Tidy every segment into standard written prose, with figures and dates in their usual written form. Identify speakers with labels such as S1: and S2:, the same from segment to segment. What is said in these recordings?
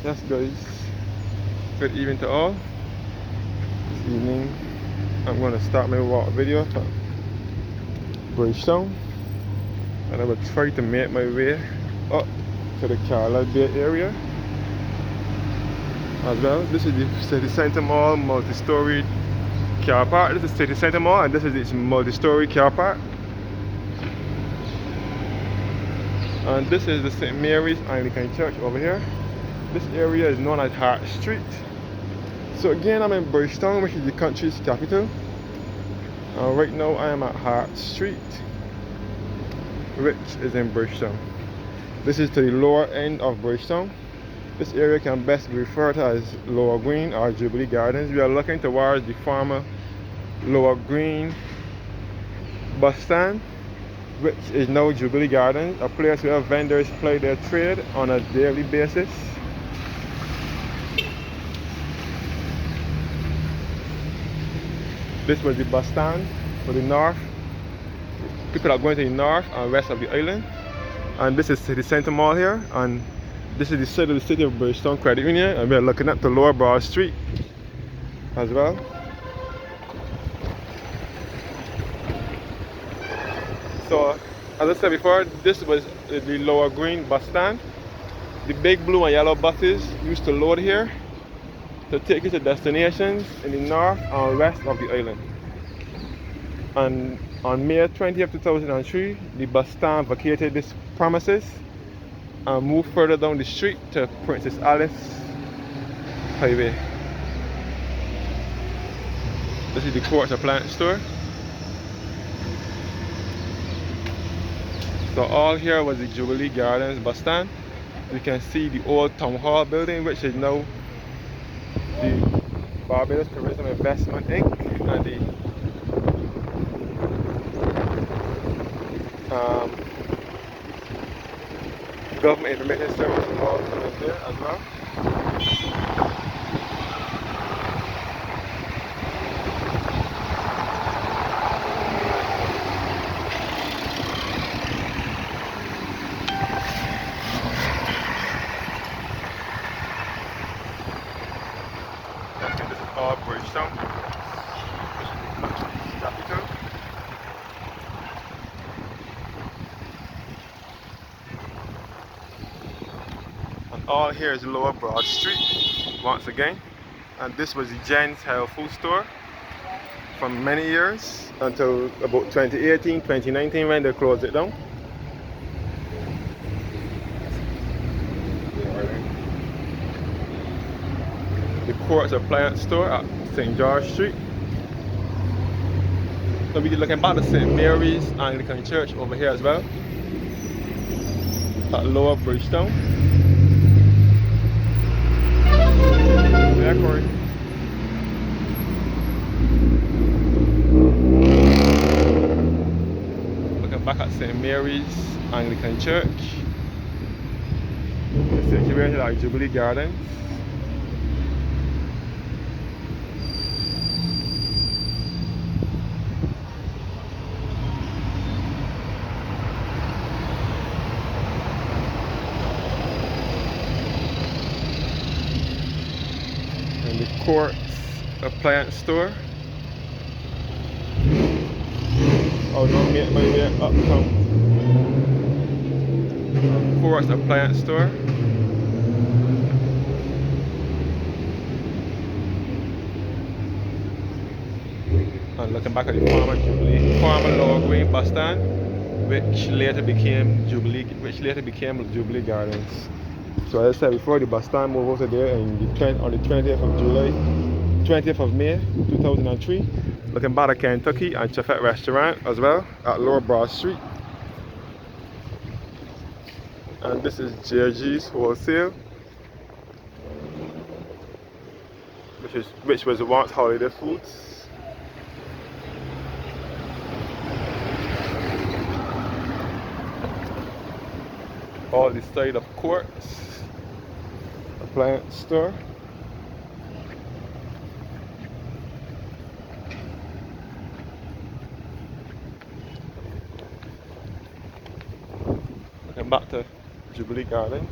S1: Yes guys, good evening to all. This evening I'm going to start my walk video for Bridgetown, and I will try to make my way up to the Carlisle Bay area as well. This is the city centre mall multi-story car park. This is city centre mall and this is its multi-story car park. And this is the St. Mary's Anglican Church over here. This area is known as Hart Street. So again, I'm in Bridgetown, which is the country's capital. Right now I am at Hart Street, which is in Bridgetown. This is to the lower end of Bridgetown. This area can best be referred to as Lower Green or Jubilee Gardens. We are looking towards the former Lower Green bus stand, which is now Jubilee Gardens, a place where vendors ply their trade on a daily basis. This was the bus stand for the north. People are going to the north and west of the island. And this is City Centre Mall here. And this is the side of the city of Bridgetown Credit Union. And we are looking at the Lower Broad Street as well. So, as I said before, this was the Lower Green bus stand. The big blue and yellow buses used to load here to take you to destinations in the north and west of the island. And on May 20th, 2003, the bus stand vacated this premises and moved further down the street to Princess Alice Highway. This is the Quartz Appliance store. So all here was the Jubilee Gardens bus stand. You can see the old Town Hall building, which is now the Barbados Tourism Investment Inc. and the Government Information Service all coming there as well. This is all Bridgetown, which is the country's capital. And all here is Lower Broad Street once again. And this was the Jen's Health Food Store for many years until about 2018, 2019 when they closed it down. The Quartz Appliance store at St. George Street. So we're looking back to St. Mary's Anglican Church over here as well, at Lower Bridgetown. Yeah, Corey. Looking back at St. Mary's Anglican Church. It's situated at Jubilee Gardens. And the Quartz Appliance store. I'll now make my way uptown. Quartz Appliance store. And looking back at the former Lower Green bus stand, which later became Jubilee Gardens. So as I said before, the bus stand moved over there on the 20th of July, 20th of May 2003. Looking back at Kentucky and Chefette restaurant as well at Lower Broad Street. And this is JG's Wholesale, which was once Holiday Foods. All the side of Quartz Appliance store. Looking back to Jubilee Gardens.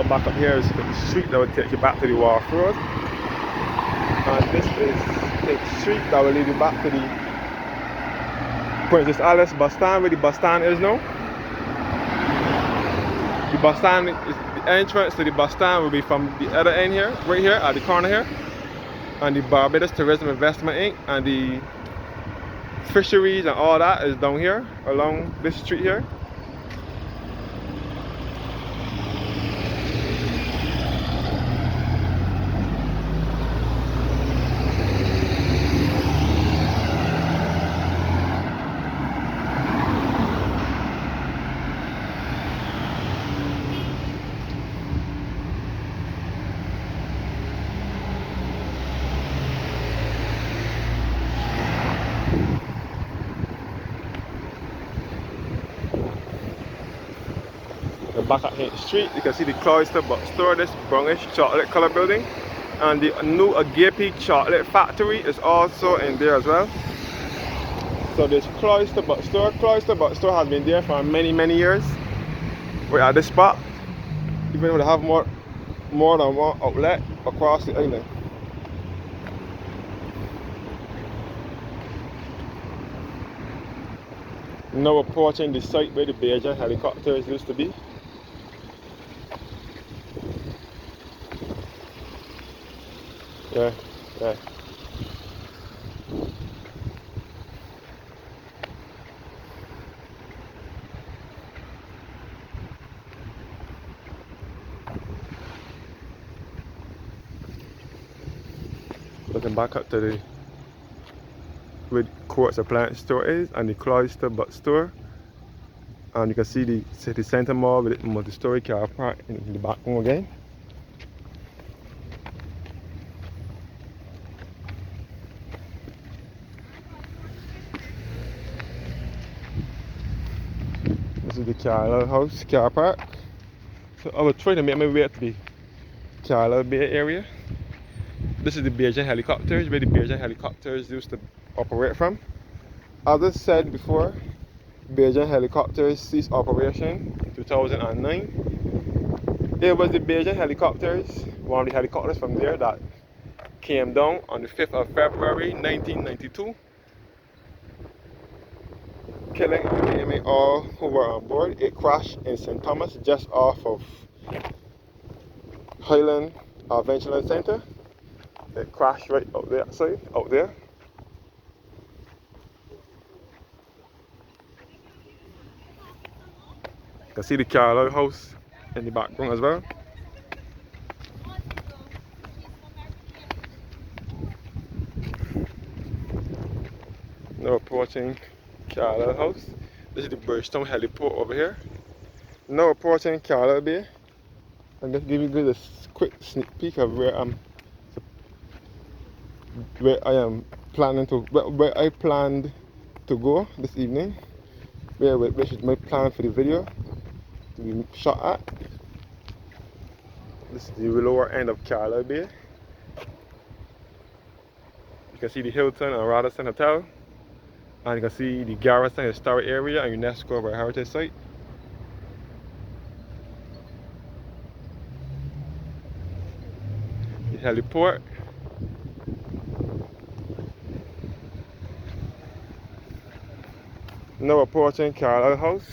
S1: all back up here is the street that will take you back to the Wharf Road. And this is the street that will lead you back to the Princess Alice bus stand, where the bus stand is now. The bus stand is the entrance to the bus stand will be from the other end here, right here at the corner here. And the Barbados Tourism Investment Inc. and the fisheries and all that is down here along this street here. Back at Hilton Street, you can see the Cloister Bookstore, this brownish chocolate color building, and the new Agape chocolate factory is also in there as well. So this Cloister Bookstore has been there for many years. We're at this spot, even though they have more than one outlet across the island. Now we're approaching the site where the Beijing helicopters used to be. Yeah. Looking back up to the where the Quartz Appliance store is and the Cloister Bookstore, and you can see the city center mall with the multi-story car park in the background again. This is the Carlisle house car park. So I will try to make my way to the Carlisle Bay area. This is the Beijing helicopters, where the Beijing helicopters used to operate from. As I said before, Beijing helicopters ceased operation in 2009. It was the Beijing helicopters, one of the helicopters from there, that came down on the 5th of February 1992. Killing and maiming all who were on board. It crashed in St. Thomas, just off of Highland Adventureland Center. It crashed right out there, out there. You can see the Carlisle house in the background as well. Now approaching Carlisle house. This is the Bridgetown heliport over here. Now approaching Carlisle Bay. I'm just giving you a quick sneak peek of where I am planning to, where I planned to go this evening. Which is my plan for the video to be shot at. This is the lower end of Carlisle Bay. You can see the Hilton and Robertson Hotel. And you can see the Garrison Historic Area and UNESCO World Heritage Site. The heliport. Now approaching Carlisle House,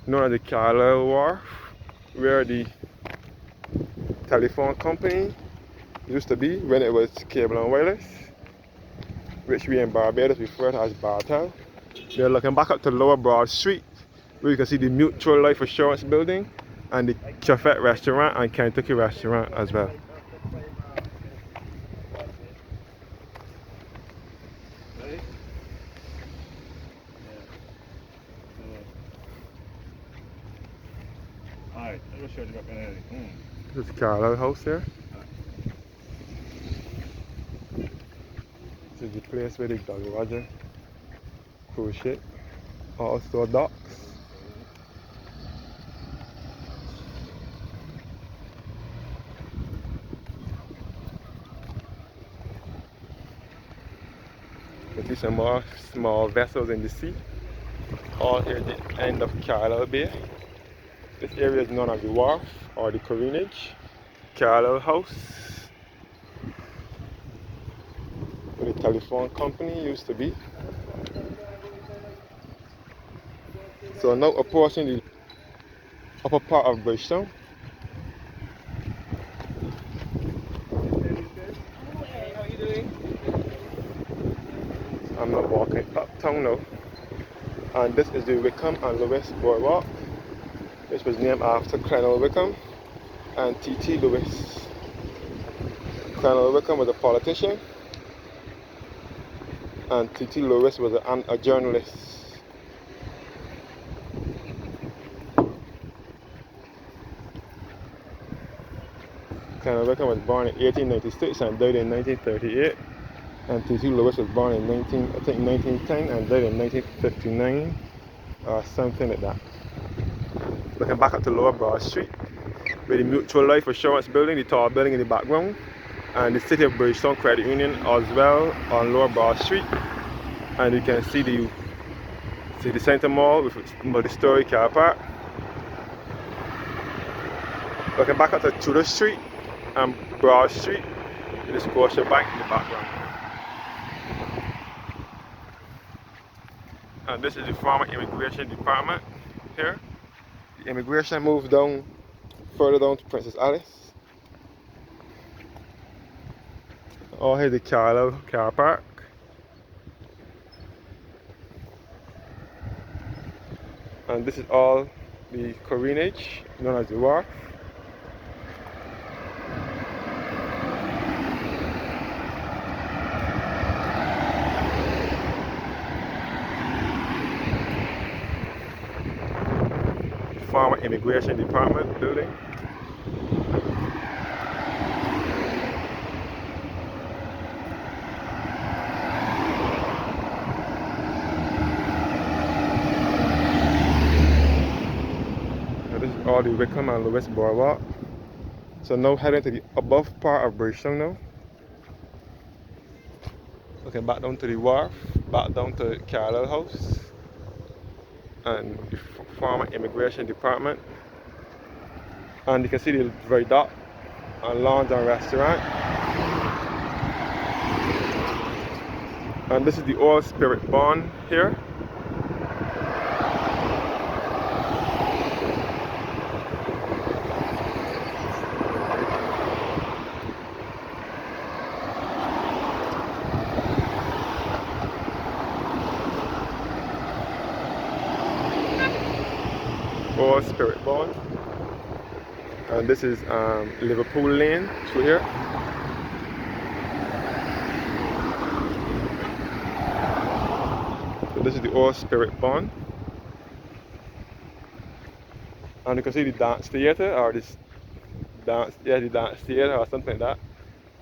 S1: known as the Carlisle Wharf, where the telephone company used to be when it was Cable and Wireless, which we in Barbados refer to as Bethel. We are looking back up to Lower Broad Street, where you can see the Mutual Life Assurance building and the Cafe restaurant and Kentucky restaurant as well. This is the Carlisle house here. This is the place where the Dolly Roger cruise ship, also docks. You can see some more small vessels in the sea, all here at the end of Carlisle Bay. This area is known as the Wharf or the Corinage. Carlisle House, where the telephone company used to be. So now approaching the upper part of Bridgetown. I'm not walking uptown now. And this is the Wickham and Lewis Boardwalk, which was named after Colonel Wickham and T.T. Lewis. Colonel Wickham was a politician and T.T. Lewis was a journalist. Colonel Wickham was born in 1896 and died in 1938, and T.T. Lewis was born in 1910 and died in 1959, or something like that. Looking back up to Lower Broad Street, with the Mutual Life Assurance building, the tall building in the background, and the City of Bridgetown Credit Union as well on Lower Broad Street. And you can see the City Center Mall with its multi-story car park. Looking back up to Tudor Street and Broad Street, with the Scotia Bank in the background. And this is the former Immigration Department here. The immigration moved down, further down to Princess Alice. Oh, here's the Carlisle car park. And this is all the Corinage, known as the Wharf. Former Immigration Department building. This is all the Wickham and Lewis Boardwalk. So now heading to the above part of Bridgetown now. Looking back down to the Wharf, back down to Carlisle House and the former Immigration Department. And you can see the viaduct and lounge and restaurant. And this is the Old Spirit Barn here. Old Spirit Barn. And this is Liverpool Lane through here. So this is the Old Spirit Barn. And you can see the dance theater, or this dance, yeah, the dance theater or something like that.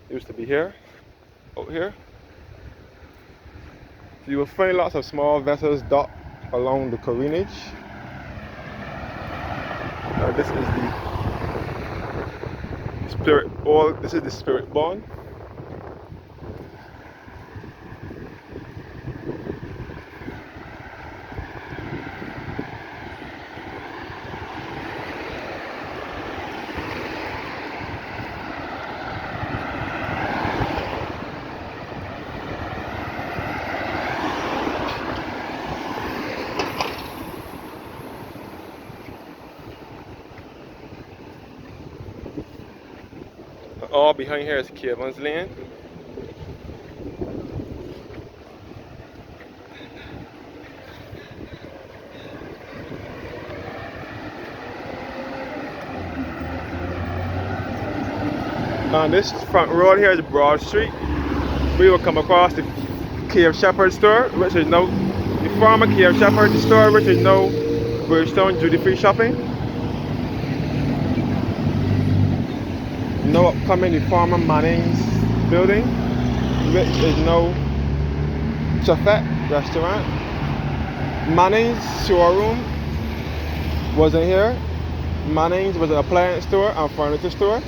S1: It used to be here, out here. So you will find lots of small vessels docked along the Corinage. This is the Spirit. This is the Spirit Barn. All behind here is Cavan's Lane. On this front road here is Broad Street. We will come across the Cave Shepherd store, which is now the former Cave Shepherd store, which is now Bridgetown Duty Free Shopping. Now upcoming the former Manning's building, which is now Chafet restaurant. Manning's showroom wasn't here. Manning's was an appliance store and furniture store.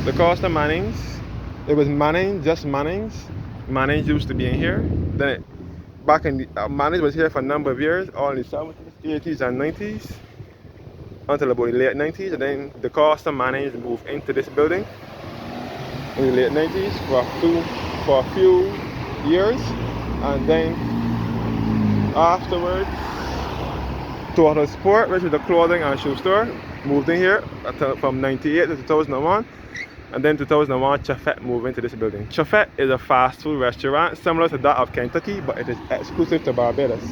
S1: The cost of Manning's, it was Manning, just Manning's. Manning's used to be in here. Then back in the Manning's was here for a number of years, all in the 70s, 80s and 90s. until about the late 90s, and then the Costa Mannings moved into this building in the late 90s for a few years, and then afterwards Total Sport, which is a clothing and shoe store, moved in here from 98 to 2001, and then 2001 Chafet moved into this building. Chafet is a fast food restaurant similar to that of Kentucky, but it is exclusive to Barbados,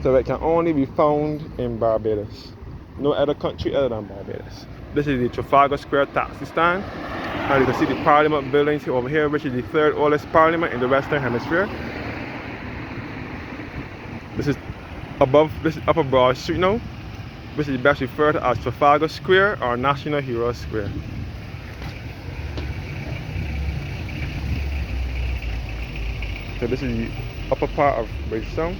S1: so it can only be found in Barbados. No other country other than Barbados. This is the Trafalgar Square taxi stand, and you can see the Parliament buildings over here, which is the third oldest parliament in the Western Hemisphere. This is Upper Broad Street now, which is best referred to as Trafalgar Square or National Hero Square. So this is the upper part of Bridgetown.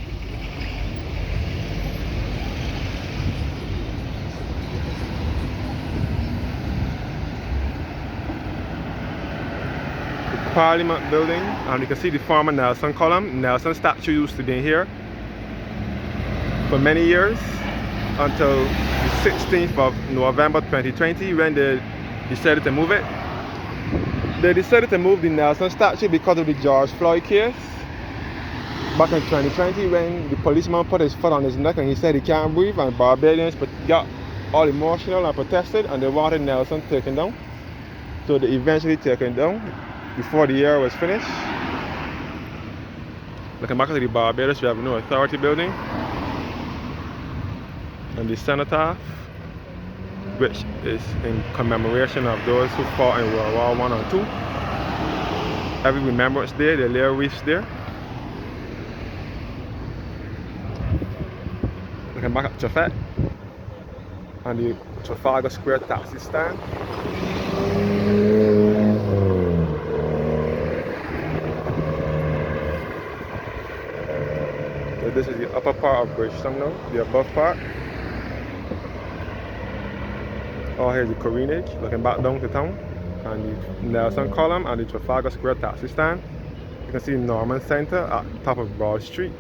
S1: The Parliament building, and you can see the former Nelson column. Nelson statue used to be here for many years until the 16th of November 2020 when they decided to move it. They decided to move the Nelson statue because of the George Floyd case back in 2020 when the policeman put his foot on his neck and he said he can't breathe, and Barbadians got all emotional and protested, and they wanted Nelson taken down. So they eventually taken down before the year was finished. Looking back at the Barbados Revenue Authority building and the cenotaph, which is in commemoration of those who fought in World War I and II. Every remembrance day, they lay wreaths there. Looking back at Chafet and the Trafalgar Square taxi stand. So this is the upper part of Bridgetown now, the above part. Oh, here's the Corinage, looking back down to town, and the Nelson column and the Trafalgar Square taxi stand. You can see Norman Center at top of Broad Street,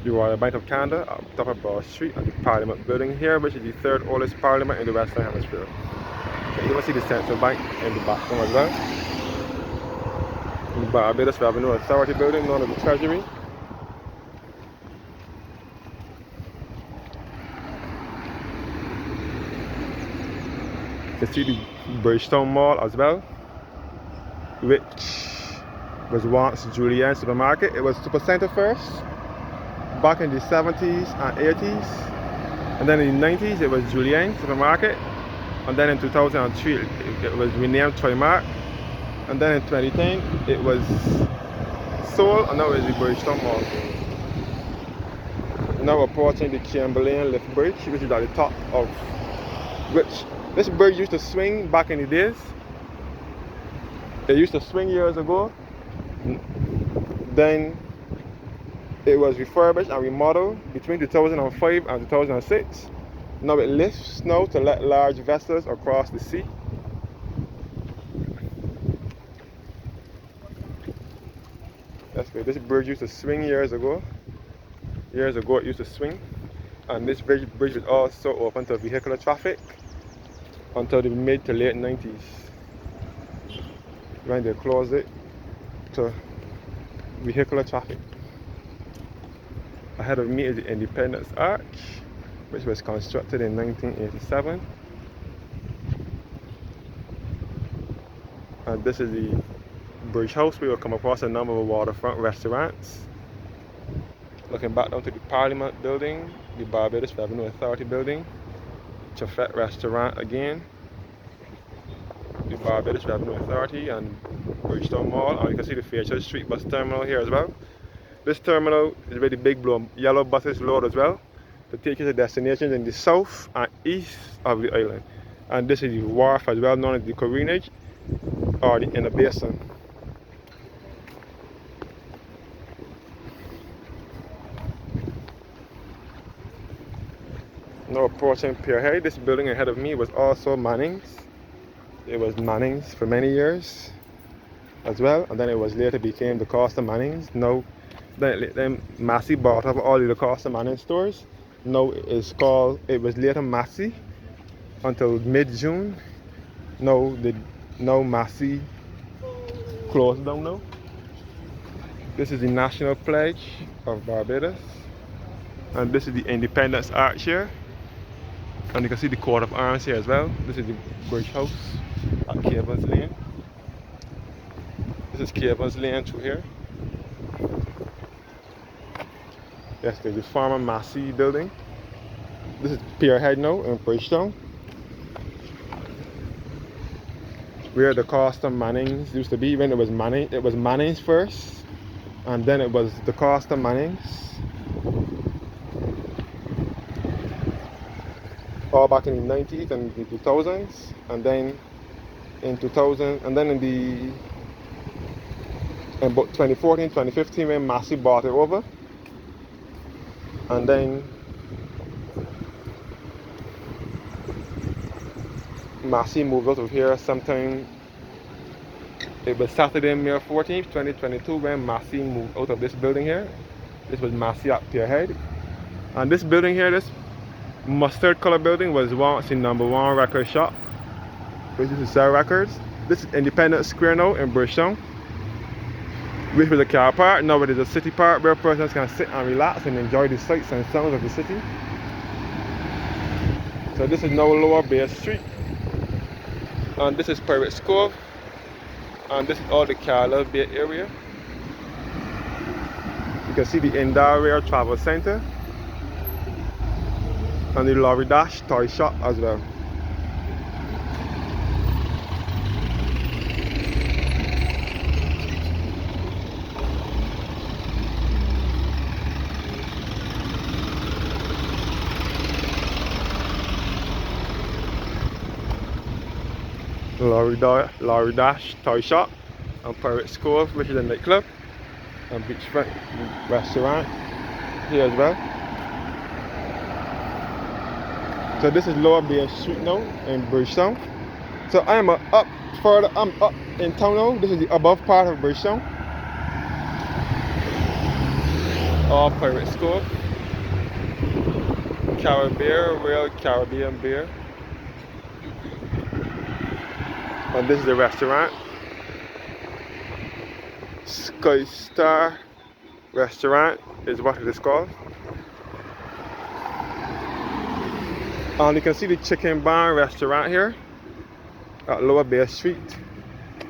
S1: the Royal Bank of Canada at top of Broad Street, and the Parliament building here, which is the third oldest parliament in the Western Hemisphere. You can see the Central Bank in the background as well. The Barbados Revenue Authority building, known as the Treasury. You can see the Bridgetown Mall as well, which was once Julienne Supermarket. It was Supercenter first, back in the 70s and 80s, and then in the 90s it was Julienne Supermarket, and then in 2003 it was renamed Trimark, and then in 2010 it was sold, and now it's the Bridgetown Mall. Now approaching the Chamberlain lift bridge, which is at the top of which this bridge used to swing back in the days. It used to swing years ago. Then it was refurbished and remodeled between 2005 and 2006. Now it lifts now to let large vessels across the sea. That's good. This bridge used to swing years ago. Years ago it used to swing. And this bridge was also open to vehicular traffic until the mid to late 90s, when they closed it to vehicular traffic. Ahead of me is the Independence Arch, which was constructed in 1987. And this is the Bridge House. We will come across a number of waterfront restaurants. Looking back down to the Parliament building, the Barbados Revenue Authority building, Chafet restaurant again, the Barbados Revenue Authority, and Bridgetown Mall. And you can see the Fairchild Street bus terminal here as well. This terminal is where the big blue yellow buses load as well to take you to destinations in the south and east of the island. And this is the wharf as well, known as the Corinage or the Inner Basin. Now approaching Pier Head. This building ahead of me was also Manning's. It was Manning's for many years as well, and then it was later became the Costa Manning's. Now then Massey bought up all of the Costa Manning stores. Now it was later Massey, until mid-June. No Massey closed down now. This is the national pledge of Barbados, and this is the Independence Arch here, and you can see the coat of arms here as well. This is the Bridge House at Cables Lane. This is Cables Lane through here. Yes, there's the former Massey building. This is Pierhead now in Bridgetown, where the Costa Mannings used to be. When it was Mannings first, and then it was the Costa Mannings. All back in the 90s and the 2000s, and then in 2000, and then in about 2014, 2015, when Massey bought it over, and then Massey moved out of here sometime. It was Saturday, May 14th, 2022, when Massey moved out of this building here. This was Massey at Pierhead, and this building here, this mustard color building, was once the #1 record shop, which is to sell records. This is Independence Square now in Bridgetown, which was a car park. Now it is a city park where persons can sit and relax and enjoy the sights and sounds of the city. So this is now Lower Bay Street, and this is Pirates Cove, and this is all the Carlisle Bay area. You can see the Indoor Travel Center and the Lorry Dash toy shop as well. Lorry Dash toy shop, and Pirates Cove, which is a nightclub, and beachfront restaurant here as well. So this is Lower Bay Street now in Bridgetown. So I'm up in town now. This is the above part of Bridgetown. All Pirates Cove, Royal Caribbean Beer. And this is the restaurant. Sky Star Restaurant is what it is called. And you can see the Chicken Barn restaurant here at Lower Bay Street,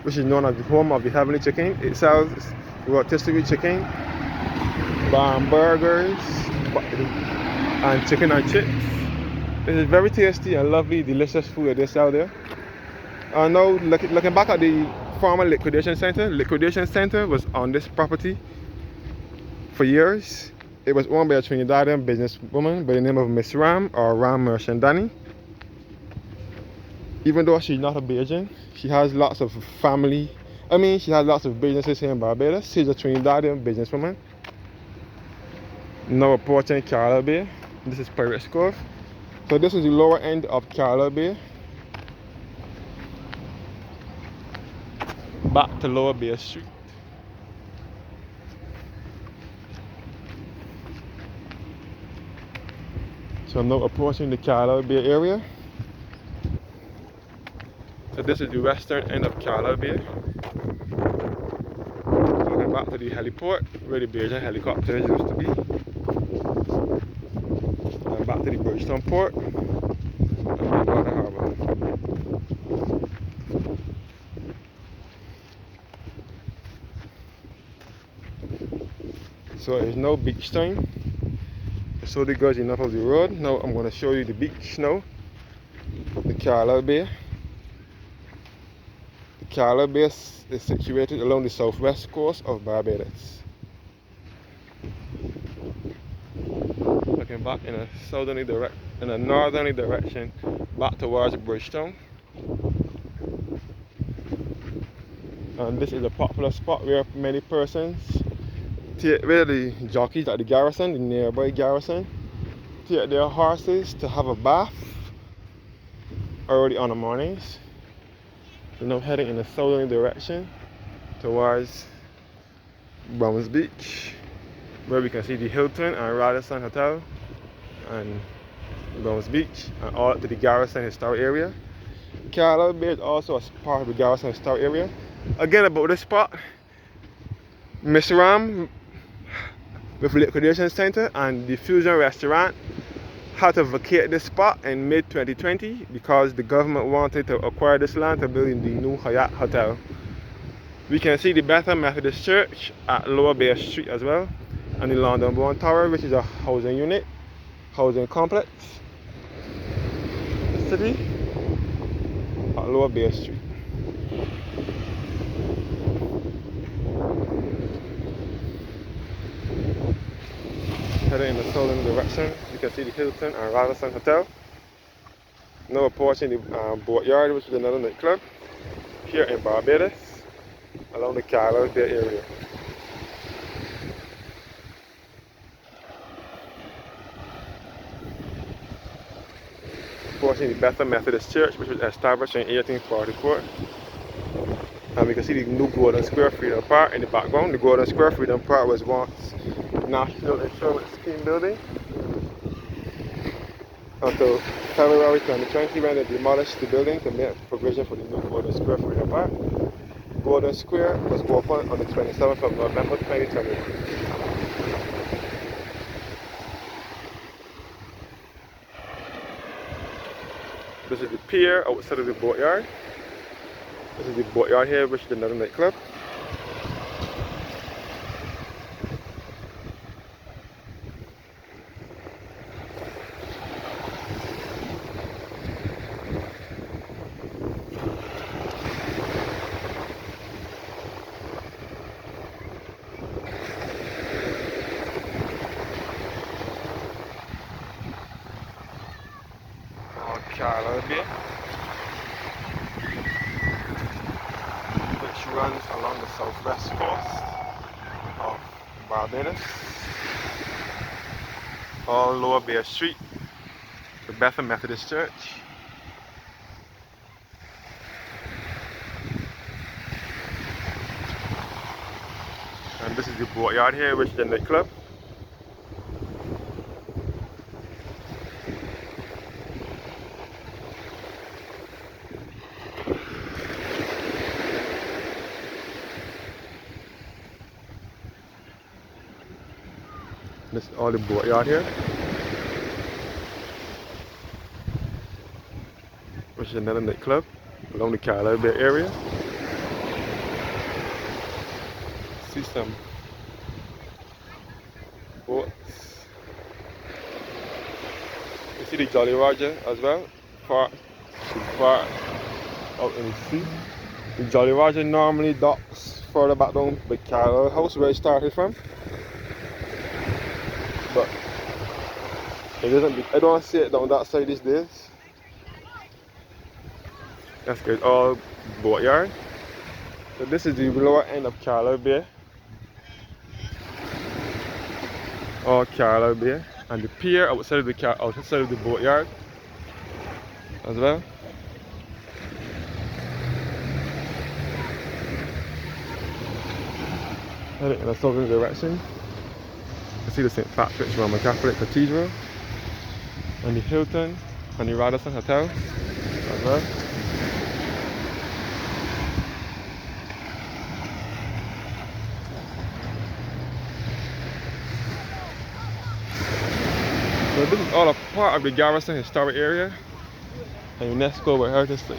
S1: which is known as the home of the Heavenly Chicken. It sells rotisserie chicken, barn burgers, and chicken and chips. It is very tasty and lovely, delicious food that they sell there. Now looking back at the former liquidation center was on this property for years. It was owned by a Trinidadian businesswoman by the name of Miss Ram, or Ram Merchandani. Even though she's not a Bajan, she has lots of she has lots of businesses here in Barbados. She's a Trinidadian businesswoman. Now approaching Carlisle Bay. This is Pirates Cove. So this is the lower end of Carlisle Bay. Back to Lower Bay Street. So I'm now approaching the Carlisle Bay area. So this is the western end of Carlisle Bay. Looking back to the heliport where the Bajan helicopters used to be. And back to the Bridgetown port and the harbour. So it's now beach time. So the guys enough of the road. Now I'm going to show you the beach now. The Carlisle Bay. The Carlisle Bay is situated along the southwest coast of Barbados. Looking back in a northerly direction, back towards Bridgetown. And this is a popular spot where many persons, where the jockeys at the garrison, the nearby garrison, take their horses to have a bath early on the mornings. So now heading in a southerly direction towards Browns Beach, where we can see the Hilton and Robertson Hotel and Bones Beach, and all up to the Garrison Historic Area. Carlisle Bay is also a part of the Garrison Historic Area. Again, about this spot, Miss Ram with Liquidation Center and the Fusion Restaurant had to vacate this spot in mid-2020 because the government wanted to acquire this land to build the new Hyatt Hotel. We can see the Bethel Methodist Church at Lower Bay Street as well, and the London Bourne Tower, which is a housing unit, housing complex. The city at Lower Bay Street. Heading in the southern direction, you can see the Hilton and Robertson Hotel. Now approaching the boatyard, which is another nightclub here in Barbados, along the Carlisle Bay area. Approaching the Bethel Methodist Church, which was established in 1844. And we can see the new Golden Square Freedom Park in the background. The Golden Square Freedom Park was once National Insurance Scheme building until February 2020 when they demolished the building to make provision for the new Golden Square Freedom Park. Golden Square was opened on the 27th of November 2021. This is the pier outside of the boatyard. This is the boatyard here, which is another nightclub. Carlisle Bay, which runs along the southwest coast of Barbados, all Lower Bay Street, the Bethel Methodist Church. And this is the boatyard here, which is the nightclub. This is all the boatyard here, which is another nightclub along the Carlisle Bay area. See some boats. You see the Jolly Roger as well, far out in the sea. The Jolly Roger normally docks further back down the Carlisle house where it started from. But it doesn't. I don't see it down that side these days. That's good. All boatyard. So this is the lower end of Carlisle Bay. All Carlisle Bay, and the pier outside of the boatyard as well. Heading in a southern direction. You see the St. Patrick's Roman Catholic Cathedral, and the Hilton and the Robertson Hotel as well. So this is all a part of the Garrison Historic Area and UNESCO World Heritage Site.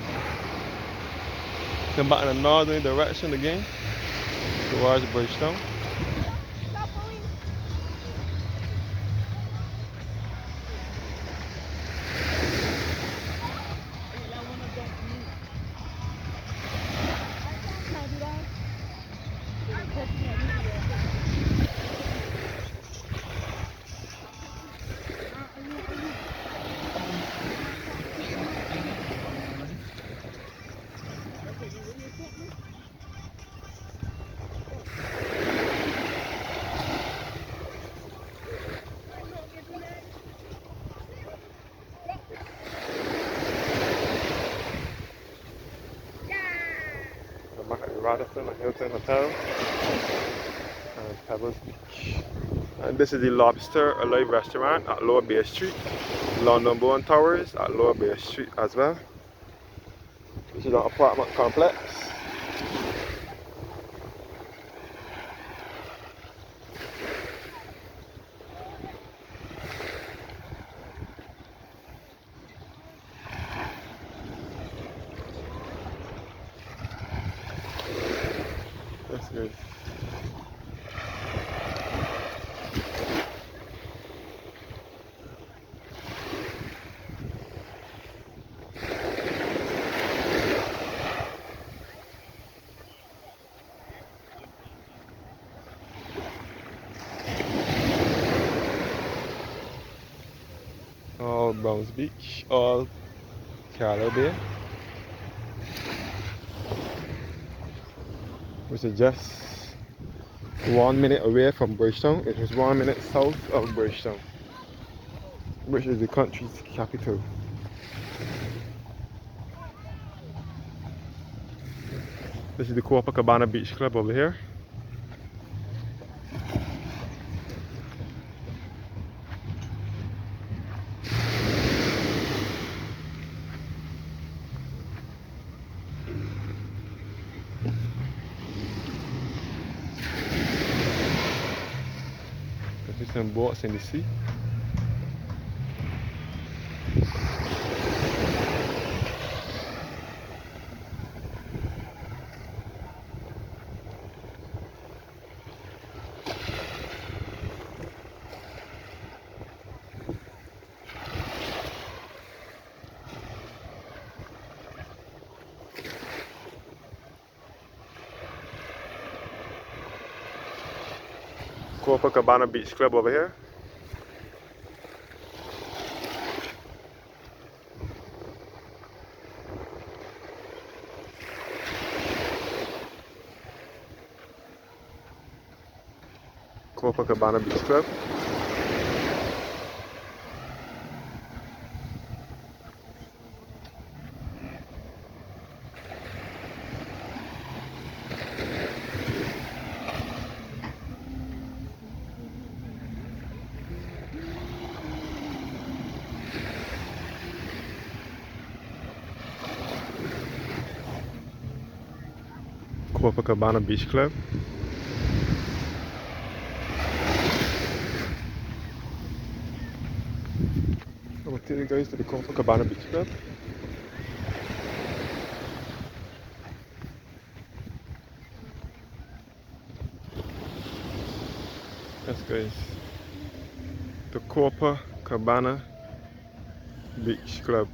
S1: Come back in the northern direction again towards Bridgetown. Robertson and Hilton Hotel and Pebbles Beach. And this is the Lobster Alive restaurant at Lower Bay Street. London-born towers at Lower Bay Street as well. This is an apartment complex. That's good. All Browns Beach, all Carlisle Bay, which is just 1 minute away from Bridgetown. It is 1 minute south of Bridgetown, which is the country's capital. This is the Copacabana Beach Club over here. There's some boats in the sea. Copacabana Beach Club over here. Copacabana Beach Club. Copacabana Beach Club. I'm going to take you guys to the Copacabana Beach Club. Yes guys, the Copacabana Beach Club.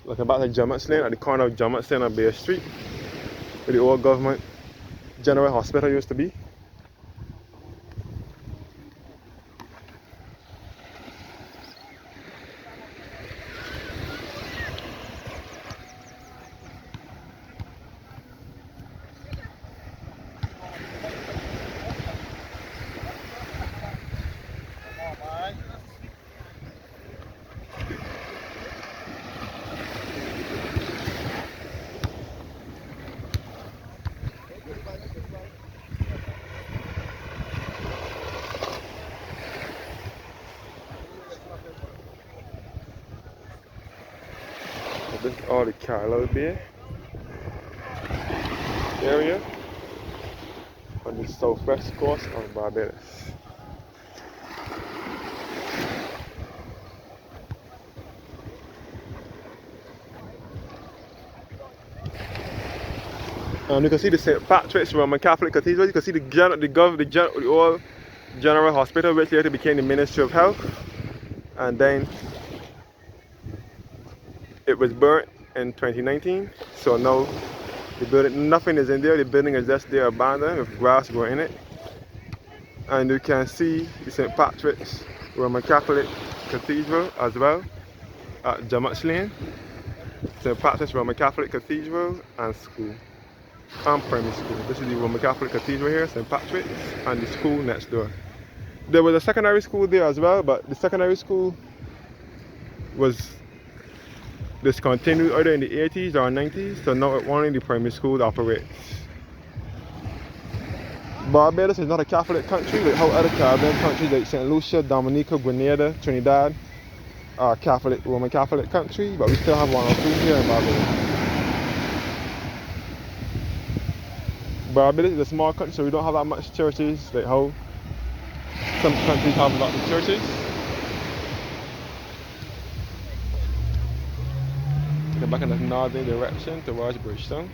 S1: Like about the Chamberlain, at the corner of Chamberlain and Bay Street, where the old government General Hospital used to be. This is all the Carlisle Bay area on the southwest coast of Barbados. You can see the St. Patrick's Roman Catholic Cathedral. You can see the old General Hospital, which later became the Ministry of Health, and then it was burnt in 2019. So now the building, nothing is in there. The building is just there abandoned with grass growing in it. And you can see the St. Patrick's Roman Catholic Cathedral as well at Chamberlain. St. Patrick's Roman Catholic Cathedral and school and primary school. This is the Roman Catholic Cathedral here, St. Patrick's, and the school next door. There was a secondary school there as well, but the secondary school was discontinued either in the 80s or 90s, so now only the primary school operates. Barbados is not a Catholic country like how other Caribbean countries like St. Lucia, Dominica, Grenada, Trinidad are Catholic, Roman Catholic country, but we still have one or two here in Barbados. Barbados is a small country, so we don't have that much churches like how some countries have lots of churches. Go back in the northern direction towards Bridgetown.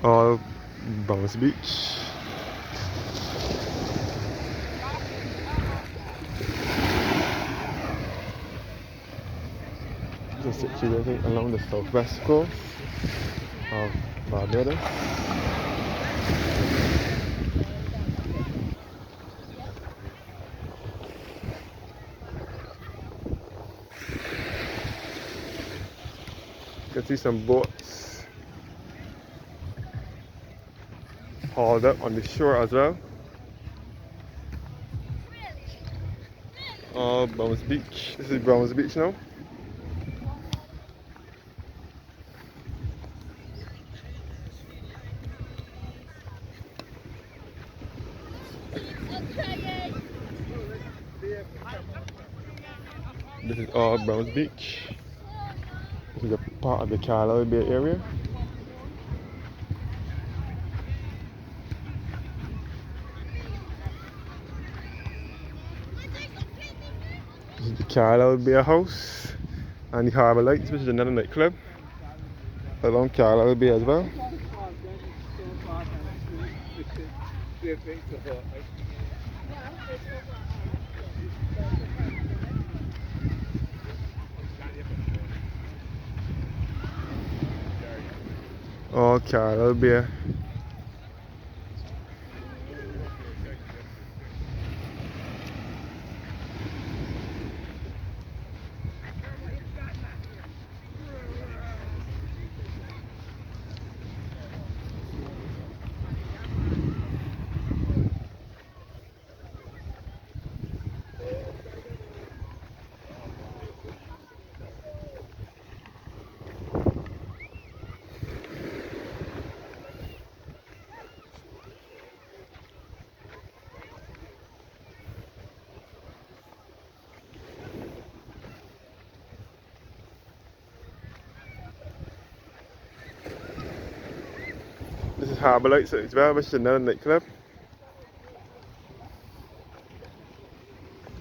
S1: Or Bounce Beach. This is situated along the southwest coast of Barbados. You can see some boats hauled up on the shore as well. Bounce Beach. This is Bounce Beach now. This is Bounce Beach. This is a part of the Carlisle Bay area. This is the Carlisle Bay House and the Harbour Lights, which is another nightclub along Carlisle Bay as well. Carlisle Bay. This is Harbour Lights as well, which is another nightclub.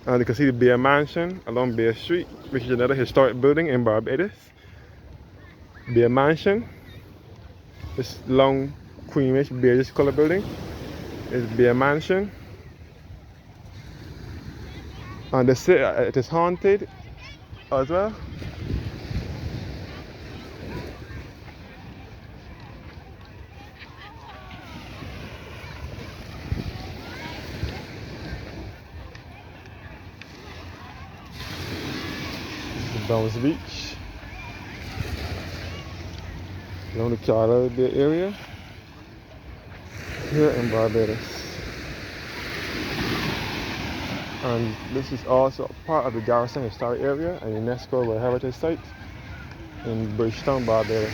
S1: And you can see the Bear Mansion along Bear Street, which is another historic building in Barbados. Bear Mansion. This long, creamish, beige color building is Bear Mansion. And they say it is haunted as well. Bounce Beach, along the Carlisle Bay area here in Barbados. And this is also part of the Garrison Historic Area, a UNESCO World Heritage Site in Bridgetown, Barbados.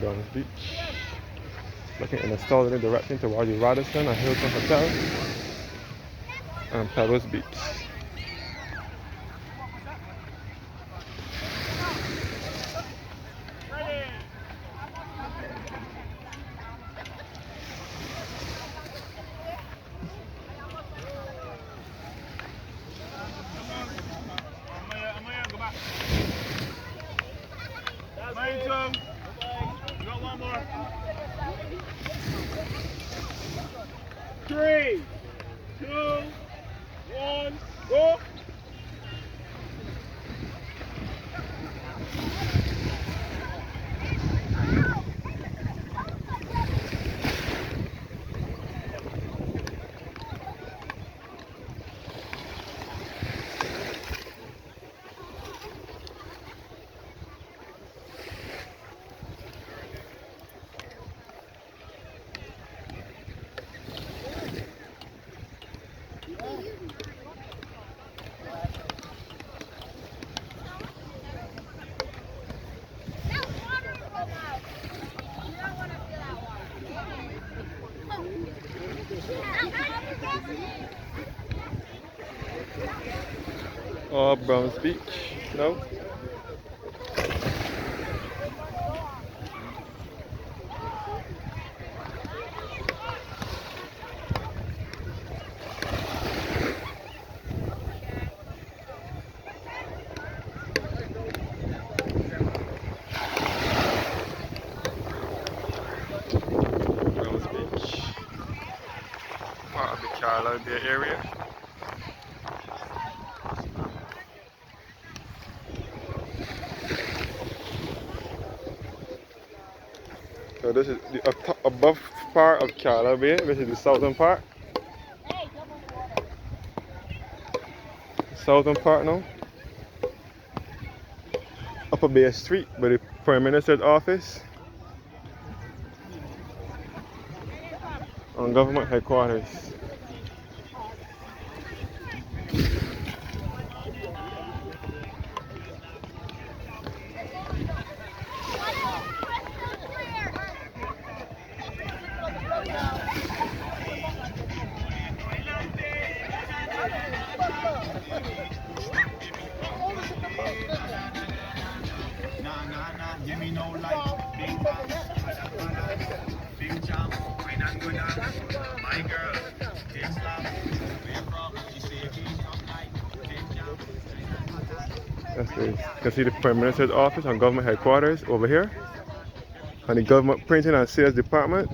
S1: Bounce Beach. Looking in a southerly direction towards the Robertson and Hilton Hotel and Pebbles Beach.
S2: Three, two, one, go!
S1: Or Browns Beach. No? Browns Beach. Part of the Carlisle Bay area. So this is the above part of Carlisle Bay, which is the southern part. The southern part now. Upper Bay Street by the Prime Minister's office. On government headquarters.
S2: Give me no light, big boss, big jump, when I'm good my girl, big slap, where from, she say big jump like, big jump.
S1: That's the, you can see the Prime Minister's office on government headquarters over here. And the government printing and sales department.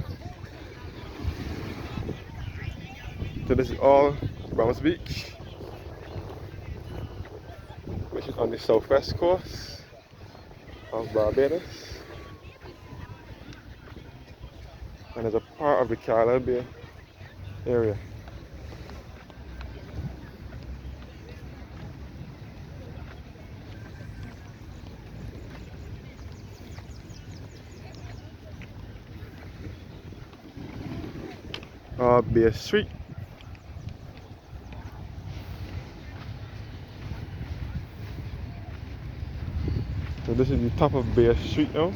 S1: So this is all Browns Beach, which is on the southwest coast of Barbados. And is a part of the Carlisle Bay area. Bay Street. So this is the top of Bay Street now.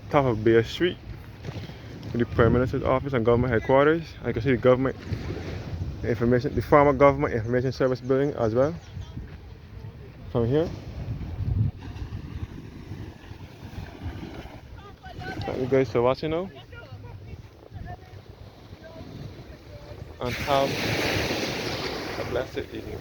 S1: Top of Bay Street with the Prime Minister's office and government headquarters. I can see the government information, the former government information service building as well from here. Thank you guys for watching now, and have a blessed evening.